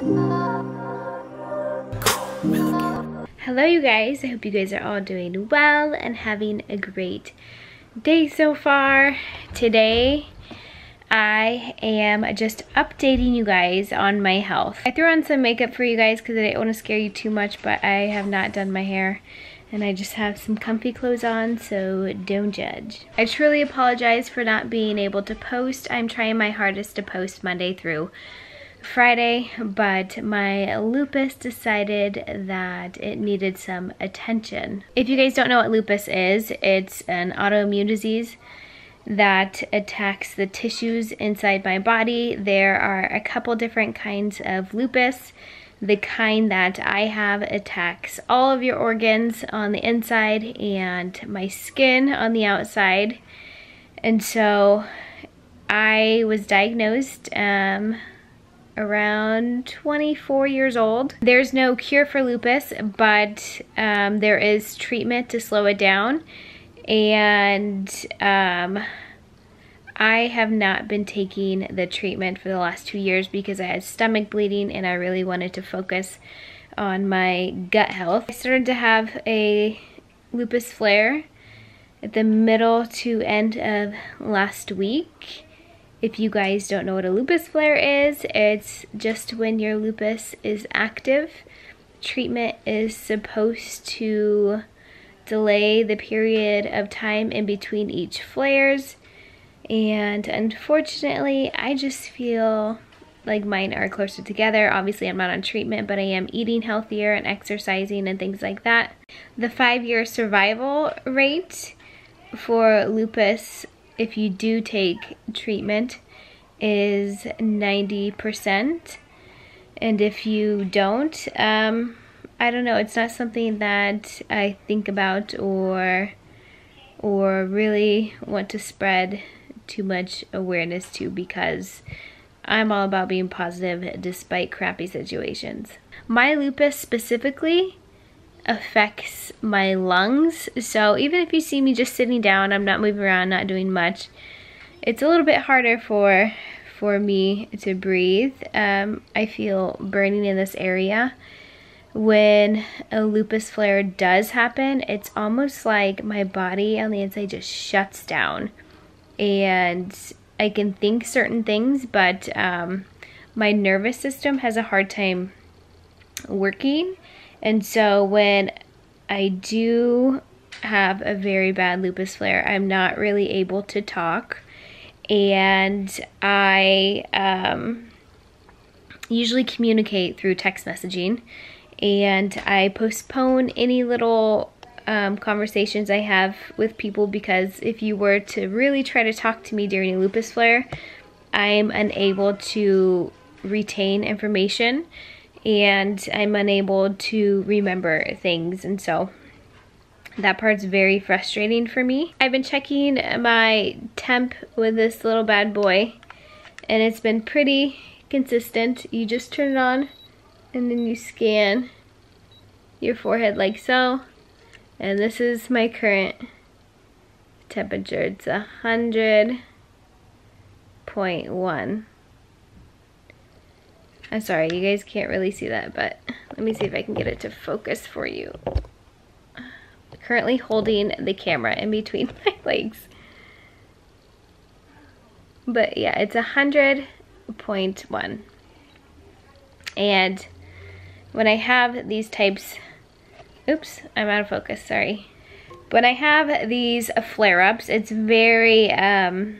Hello you guys, I hope you guys are all doing well and having a great day so far. Today I am just updating you guys on my health. I threw on some makeup for you guys because I didn't want to scare you too much, but I have not done my hair and I just have some comfy clothes on, so don't judge. I truly apologize for not being able to post. I'm trying my hardest to post Monday through Friday, but my lupus decided that it needed some attention. If you guys don't know what lupus is, it's an autoimmune disease that attacks the tissues inside my body. There are a couple different kinds of lupus. The kind that I have attacks all of your organs on the inside and my skin on the outside. And so I was diagnosed around 24 years old. There's no cure for lupus, but there is treatment to slow it down. And I have not been taking the treatment for the last 2 years because I had stomach bleeding and I really wanted to focus on my gut health. I started to have a lupus flare at the middle to end of last week. If you guys don't know what a lupus flare is, it's just when your lupus is active. Treatment is supposed to delay the period of time in between each flares. And unfortunately, I just feel like mine are closer together. Obviously, I'm not on treatment, but I am eating healthier and exercising and things like that. The 5-year survival rate for lupus, if you do take treatment, is 90%. And if you don't, I don't know, it's not something that I think about or really want to spread too much awareness to, because I'm all about being positive despite crappy situations. My lupus specifically affects my lungs, so even if you see me just sitting down, I'm not moving around, not doing much, it's a little bit harder for me to breathe. I feel burning in this area. When a lupus flare does happen, it's almost like my body on the inside just shuts down and I can think certain things, but my nervous system has a hard time working. And so when I do have a very bad lupus flare, I'm not really able to talk, and I usually communicate through text messaging, and I postpone any little conversations I have with people, because if you were to really try to talk to me during a lupus flare, I'm unable to retain information and I'm unable to remember things, and so that part's very frustrating for me. I've been checking my temp with this little bad boy and it's been pretty consistent. You just turn it on and then you scan your forehead like so. And this is my current temperature. It's 100.1. I'm sorry, you guys can't really see that, but let me see if I can get it to focus for you. Currently holding the camera in between my legs. But yeah, it's 100.1. And when I have these types, oops, I'm out of focus, sorry. When I have these flare-ups, it's very, I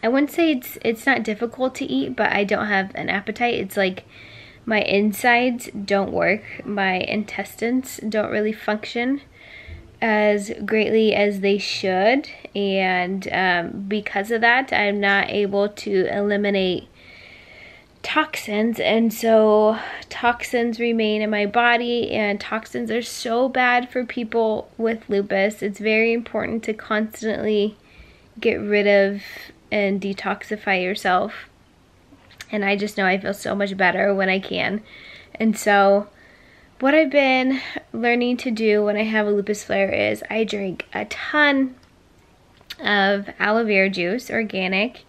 wouldn't say it's not difficult to eat, but I don't have an appetite. It's like my insides don't work. My intestines don't really function as greatly as they should. And because of that, I'm not able to eliminate toxins, and so toxins remain in my body, and toxins are so bad for people with lupus. It's very important to constantly get rid of and detoxify yourself, and I just know I feel so much better when I can. And so what I've been learning to do when I have a lupus flare is I drink a ton of aloe vera juice, organic,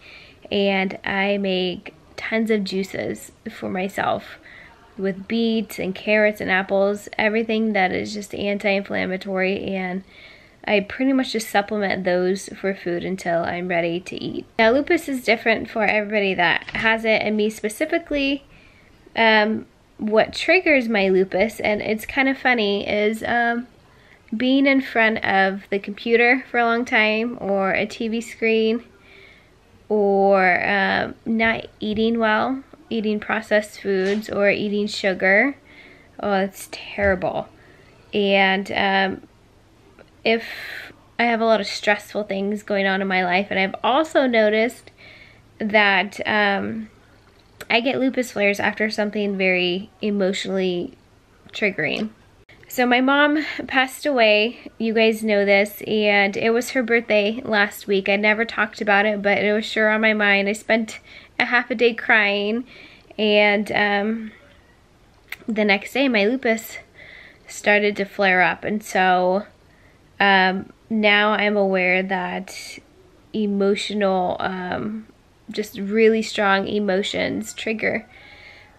and I make tons of juices for myself with beets and carrots and apples, everything that is just anti-inflammatory, and I pretty much just supplement those for food until I'm ready to eat. Now lupus is different for everybody that has it, and me specifically. What triggers my lupus, and it's kind of funny, is being in front of the computer for a long time, or a TV screen, or not eating well, eating processed foods, or eating sugar. Oh, it's terrible. And if I have a lot of stressful things going on in my life, and I've also noticed that I get lupus flares after something very emotionally triggering. So my mom passed away, you guys know this, and it was her birthday last week. I never talked about it, but it was sure on my mind. I spent a half a day crying, and the next day my lupus started to flare up, and so now I'm aware that emotional, just really strong emotions trigger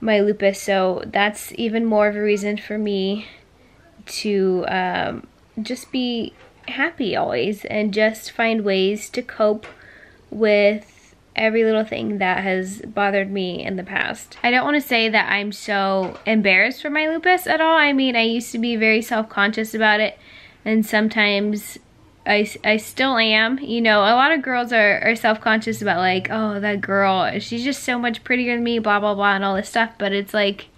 my lupus. So that's even more of a reason for me to just be happy always, and just find ways to cope with every little thing that has bothered me in the past. I don't want to say that I'm so embarrassed for my lupus at all. I mean, I used to be very self-conscious about it, and sometimes I still am. You know, a lot of girls are self-conscious about, like, oh, that girl, she's just so much prettier than me, blah, blah, blah, and all this stuff. But it's like,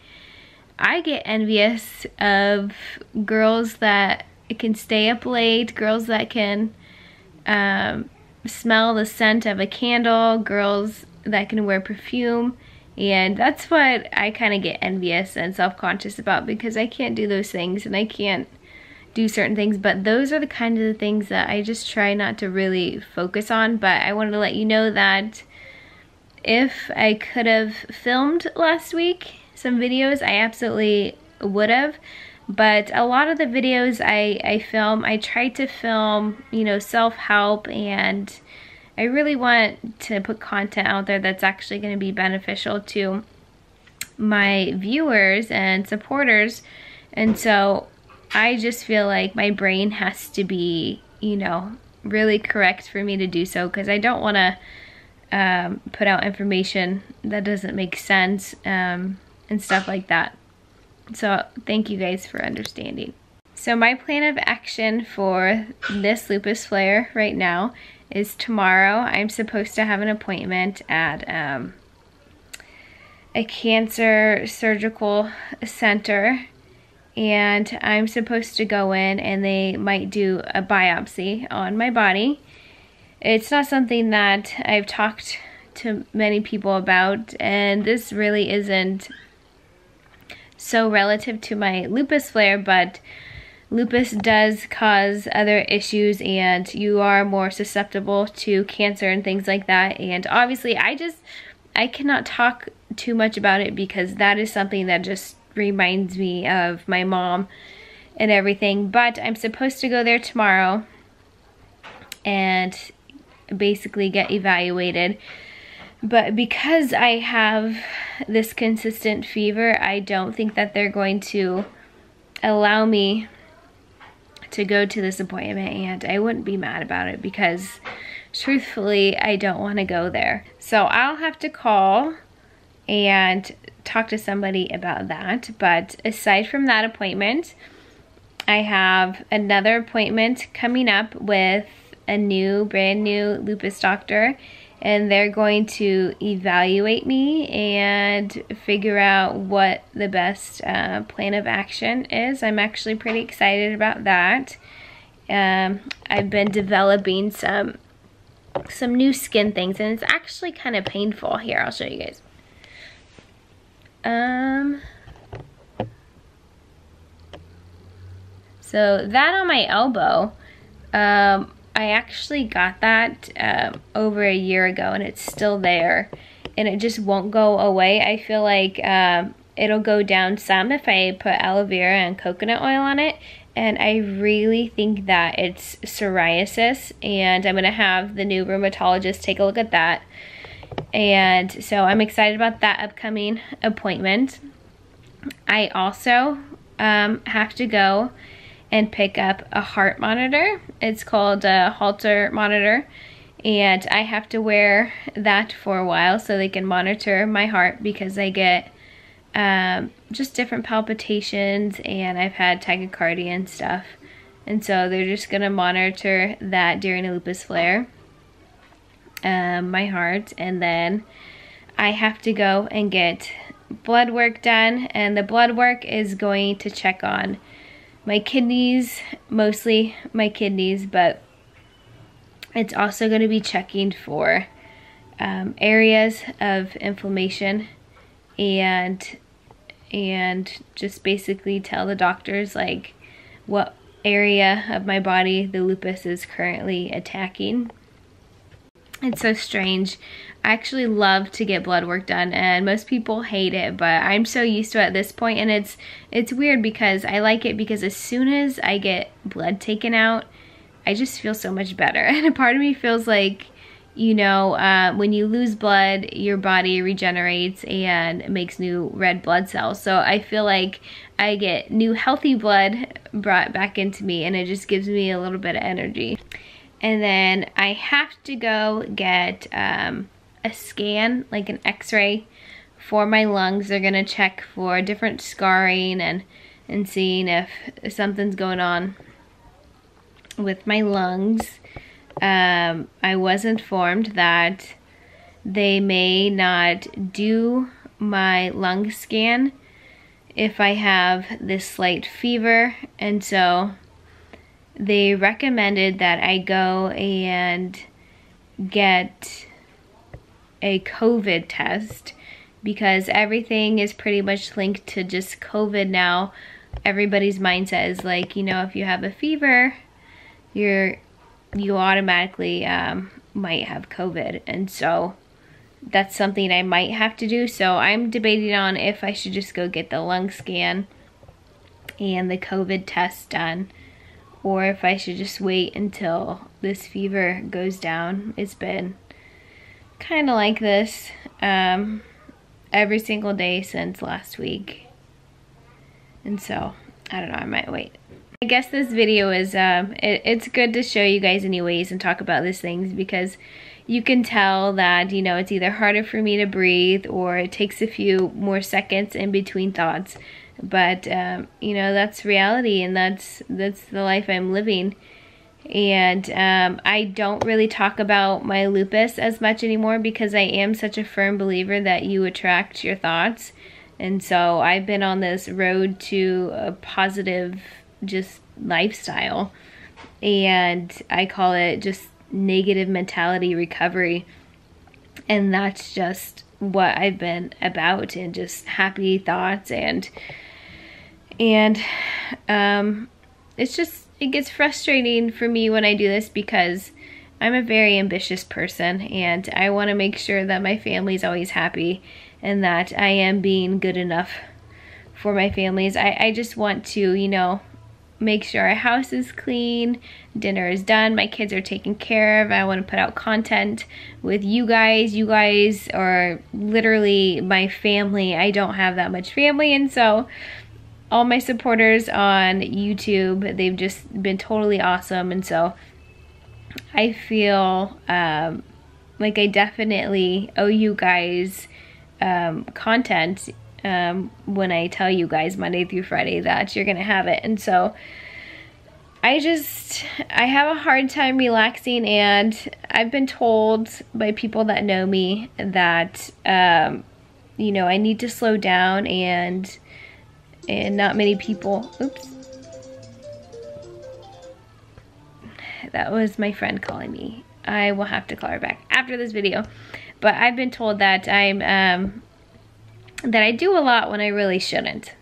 I get envious of girls that can stay up late, girls that can smell the scent of a candle, girls that can wear perfume. And that's what I kind of get envious and self-conscious about, because I can't do those things, and I can't do certain things. But those are the kind of the things that I just try not to really focus on. But I wanted to let you know that if I could have filmed last week some videos, I absolutely would have. But a lot of the videos I film, I try to film, you know, self-help, and I really want to put content out there that's actually going to be beneficial to my viewers and supporters. And so I just feel like my brain has to be, you know, really correct for me to do so, because I don't want to put out information that doesn't make sense and stuff like that. So thank you guys for understanding. So my plan of action for this lupus flare right now is tomorrow I'm supposed to have an appointment at a cancer surgical center, and I'm supposed to go in and they might do a biopsy on my body. It's not something that I've talked to many people about, and this really isn't so relative to my lupus flare, but lupus does cause other issues, and you are more susceptible to cancer and things like that. And obviously I cannot talk too much about it, because that is something that just reminds me of my mom and everything. But I'm supposed to go there tomorrow and basically get evaluated. But because I have this consistent fever, I don't think that they're going to allow me to go to this appointment, and I wouldn't be mad about it, because truthfully I don't want to go there. So I'll have to call and talk to somebody about that. But aside from that appointment, I have another appointment coming up with a brand new lupus doctor, and they're going to evaluate me and figure out what the best plan of action is. I'm actually pretty excited about that. I've been developing some new skin things, and it's actually kind of painful. Here, I'll show you guys. So that on my elbow, I actually got that over a year ago, and it's still there, and it just won't go away. I feel like it'll go down some if I put aloe vera and coconut oil on it, and I really think that it's psoriasis, and I'm gonna have the new rheumatologist take a look at that And so I'm excited about that upcoming appointment. I also have to go and pick up a heart monitor. It's called a Holter monitor, and I have to wear that for a while so they can monitor my heart, because I get just different palpitations, and I've had tachycardia and stuff, and so they're just gonna monitor that during a lupus flare, my heart. And then I have to go and get blood work done, and the blood work is going to check on my kidneys, mostly my kidneys, but it's also going to be checking for areas of inflammation, and just basically tell the doctors like what area of my body the lupus is currently attacking. It's so strange. I actually love to get blood work done, and most people hate it, but I'm so used to it at this point. And it's weird because I like it, because as soon as I get blood taken out, I just feel so much better. And a part of me feels like, you know, when you lose blood, your body regenerates and makes new red blood cells. So I feel like I get new healthy blood brought back into me, and it just gives me a little bit of energy. And then I have to go get a scan, like an x-ray for my lungs. They're gonna check for different scarring and seeing if something's going on with my lungs. I was informed that they may not do my lung scan if I have this slight fever, and so they recommended that I go and get a COVID test, because everything is pretty much linked to just COVID now. Everybody's mindset is like, you know, if you have a fever, you automatically might have COVID, and so that's something I might have to do. So I'm debating on if I should just go get the lung scan and the COVID test done, or if I should just wait until this fever goes down. It's been kind of like this every single day since last week, and so I don't know, I might wait. I guess this video is it's good to show you guys anyways and talk about these things, because you can tell that, you know, it's either harder for me to breathe or it takes a few more seconds in between thoughts. But you know, that's reality, and that's the life I'm living. And I don't really talk about my lupus as much anymore, because I am such a firm believer that you attract your thoughts. And so I've been on this road to a positive just lifestyle, and I call it just negative mentality recovery. And that's just what I've been about, and just happy thoughts. And it's just, it gets frustrating for me when I do this, because I'm a very ambitious person, and I want to make sure that my family's always happy, and that I am being good enough for my families. I just want to, you know, make sure our house is clean, dinner is done, my kids are taken care of. I want to put out content with you guys. You guys are literally my family. I don't have that much family, and so all my supporters on YouTube, they've just been totally awesome. And so I feel like I definitely owe you guys content when I tell you guys Monday through Friday that you're gonna have it. And so I have a hard time relaxing, and I've been told by people that know me that you know, I need to slow down, and not many people, oops, that was my friend calling me. I will have to call her back after this video. But I've been told that that I do a lot when I really shouldn't.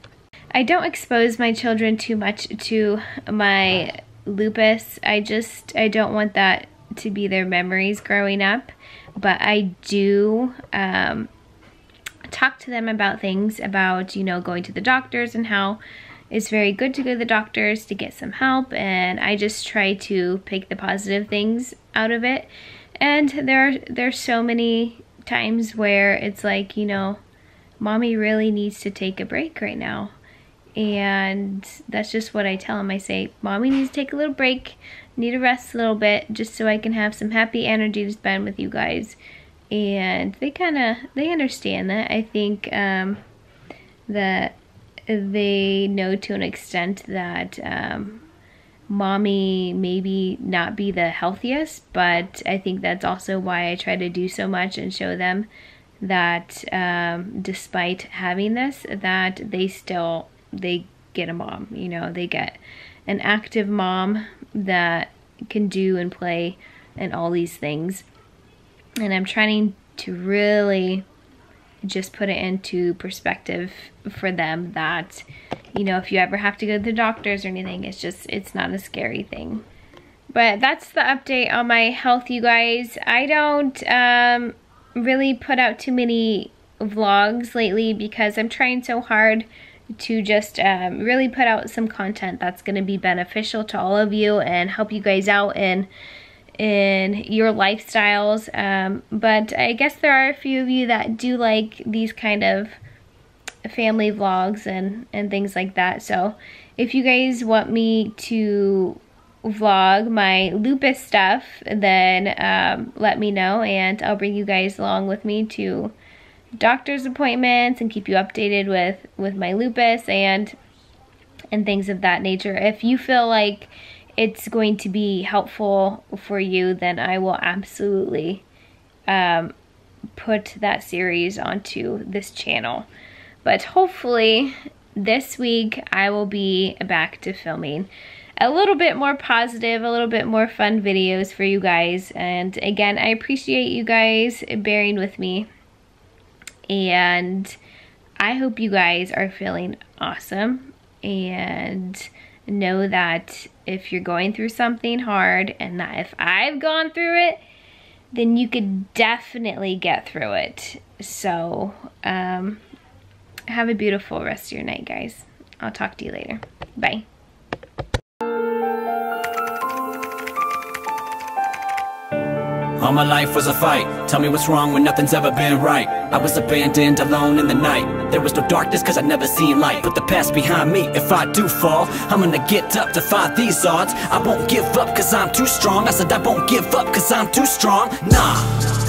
I don't expose my children too much to my lupus. I don't want that to be their memories growing up. But I do talk to them about things, about, you know, going to the doctors, and how it's very good to go to the doctors to get some help. And I just try to pick the positive things out of it. And there's so many times where it's like, you know, mommy really needs to take a break right now. And that's just what I tell them. I say, mommy needs to take a little break, need to rest a little bit, just so I can have some happy energy to spend with you guys. And they understand that. I think that they know to an extent that mommy maybe not be the healthiest, but I think that's also why I try to do so much and show them that despite having this, that they get a mom, you know, they get an active mom that can do and play and all these things. And I'm trying to really just put it into perspective for them that, you know, if you ever have to go to the doctors or anything, it's not a scary thing. But that's the update on my health, you guys. I don't really put out too many vlogs lately because I'm trying so hard to just really put out some content that's going to be beneficial to all of you and help you guys out in your lifestyles. But I guess there are a few of you that do like these kind of family vlogs and things like that. So if you guys want me to vlog my lupus stuff, then let me know, and I'll bring you guys along with me to doctor's appointments and keep you updated with my lupus and things of that nature. If you feel like it's going to be helpful for you, then I will absolutely put that series onto this channel. But hopefully this week I will be back to filming a little bit more positive, a little bit more fun videos for you guys. And again, I appreciate you guys bearing with me, and I hope you guys are feeling awesome, and know that if you're going through something hard, and that if I've gone through it, then you could definitely get through it. So have a beautiful rest of your night, guys. I'll talk to you later. Bye. All my life was a fight. Tell me what's wrong when nothing's ever been right. I was abandoned, alone in the night. There was no darkness cause I'd never seen light. Put the past behind me, if I do fall, I'm gonna get up, defy these odds. I won't give up cause I'm too strong. I said I won't give up cause I'm too strong. Nah.